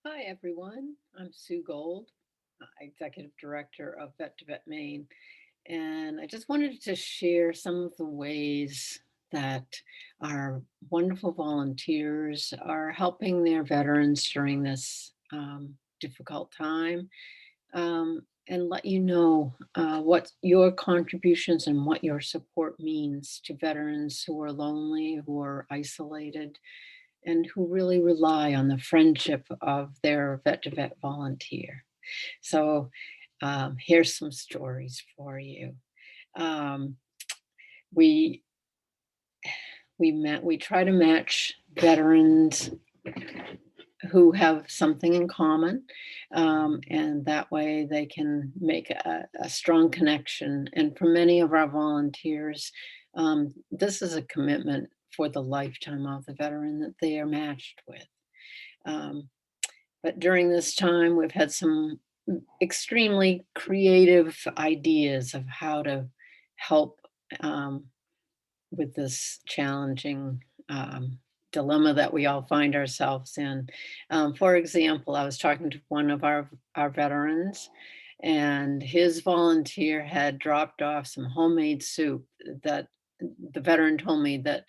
Hi, everyone. I'm Sue Gold, Executive Director of Vet Maine, and I just wanted to share some of the ways that our wonderful volunteers are helping their veterans during this difficult time, and let you know what your contributions and what your support means to veterans who are lonely, who are isolated, and who really rely on the friendship of their vet to vet volunteer. So here's some stories for you. Um, we we try to match veterans who have something in common, and that way they can make a strong connection. And for many of our volunteers, this is a commitment for the lifetime of the veteran that they are matched with. Um, But during this time, we've had some extremely creative ideas of how to help um, with this challenging dilemma that we all find ourselves in. For example, I was talking to one of our veterans, and his volunteer had dropped off some homemade soup that the veteran told me that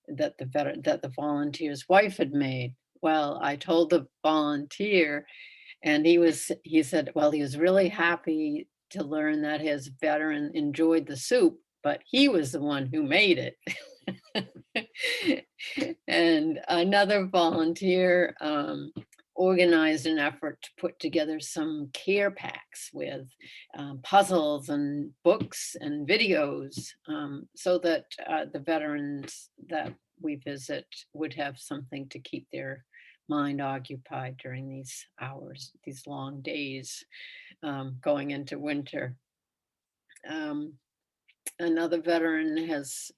the volunteer's wife had made. Well, I told the volunteer, and he said, well, he was really happy to learn that his veteran enjoyed the soup, but he was the one who made it. And another volunteer organized an effort to put together some care packs with puzzles and books and videos, so that the veterans that we visit would have something to keep their mind occupied during these hours, these long days, going into winter. Um, another veteran has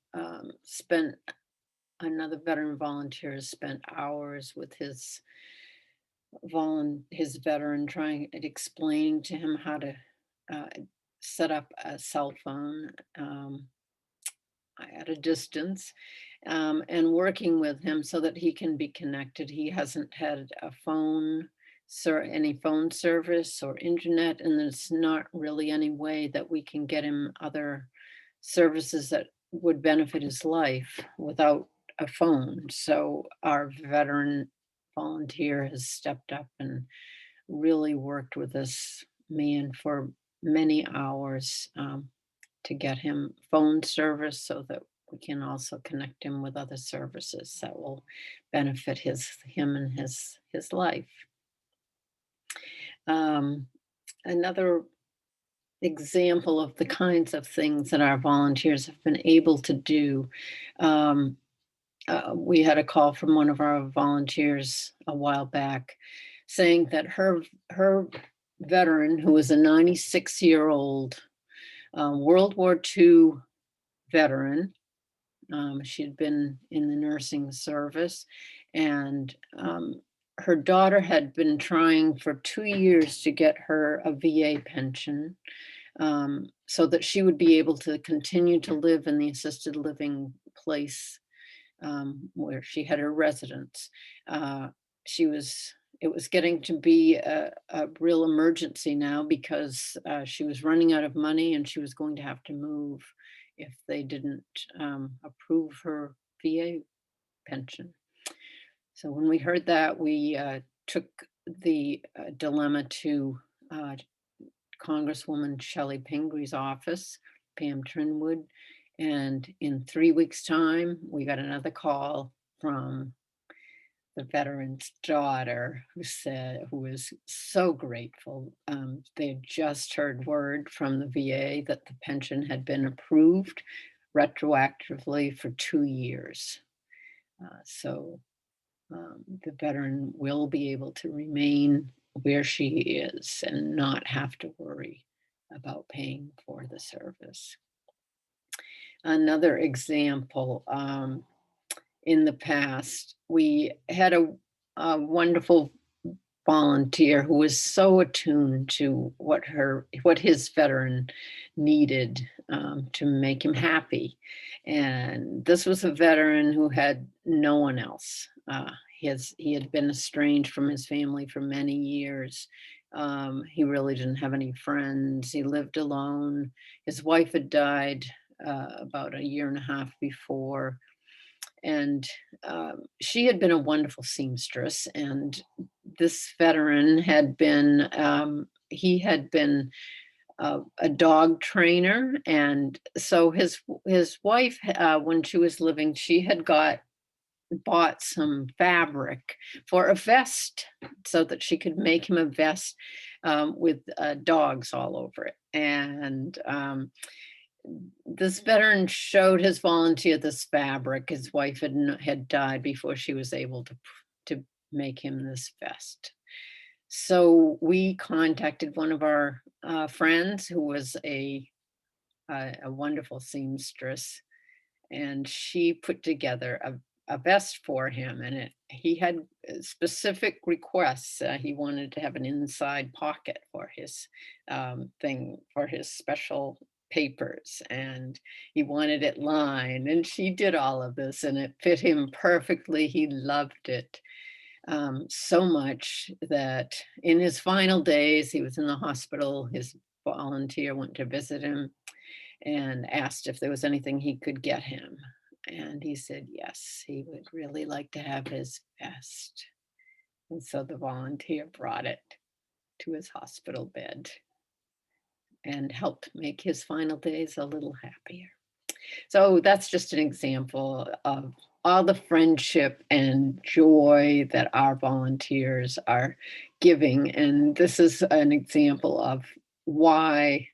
spent Another veteran volunteer has spent hours with his veteran, trying and explaining to him how to uh, set up a cell phone at a distance, and working with him so that he can be connected. He hasn't had any phone service or internet, and there's not really any way that we can get him other services that would benefit his life without a phone. So our veteran volunteer has stepped up and really worked with this man for many hours, to get him phone service so that we can also connect him with other services that will benefit him and his life. Um, Another example of the kinds of things that our volunteers have been able to do. Um, we had a call from one of our volunteers a while back saying that her veteran, who was a 96-year-old World War II veteran. She had been in the nursing service, and her daughter had been trying for 2 years to get her a VA pension, so that she would be able to continue to live in the assisted living place, where she had her residence. Uh, she was It was getting to be a real emergency now because she was running out of money and she was going to have to move if they didn't approve her VA pension. So when we heard that, we took the dilemma to uh, Congresswoman Shelley Pingree's office, Pam Trinwood, and in 3 weeks' time, we got another call from the veteran's daughter who was so grateful. They had just heard word from the VA that the pension had been approved retroactively for 2 years. So the veteran will be able to remain where she is and not have to worry about paying for the service. Another example, in the past, we had a wonderful volunteer who was so attuned to what his veteran needed, to make him happy. And this was a veteran who had no one else. he had been estranged from his family for many years. He really didn't have any friends. He lived alone. His wife had died about a year and a half before, and she had been a wonderful seamstress. And this veteran had been he had been a dog trainer, and so his wife, when she was living, she had bought some fabric for a vest so that she could make him a vest with dogs all over it. And this veteran showed his volunteer this fabric. His wife had died before she was able to make him this vest. So we contacted one of our friends who was a wonderful seamstress, and she put together a vest for him. And he had specific requests. He wanted to have an inside pocket for his thing, for his special papers, and he wanted it lined. And she did all of this, and it fit him perfectly. He loved it so much that in his final days, he was in the hospital. His volunteer went to visit him and asked if there was anything he could get him. And he said yes, he would really like to have his vest. And so the volunteer brought it to his hospital bed and helped make his final days a little happier. So that's just an example of all the friendship and joy that our volunteers are giving. And this is an example of why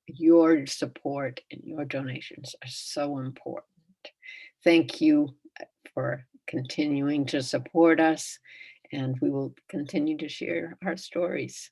your support and your donations are so important. Thank you for continuing to support us, and we will continue to share our stories.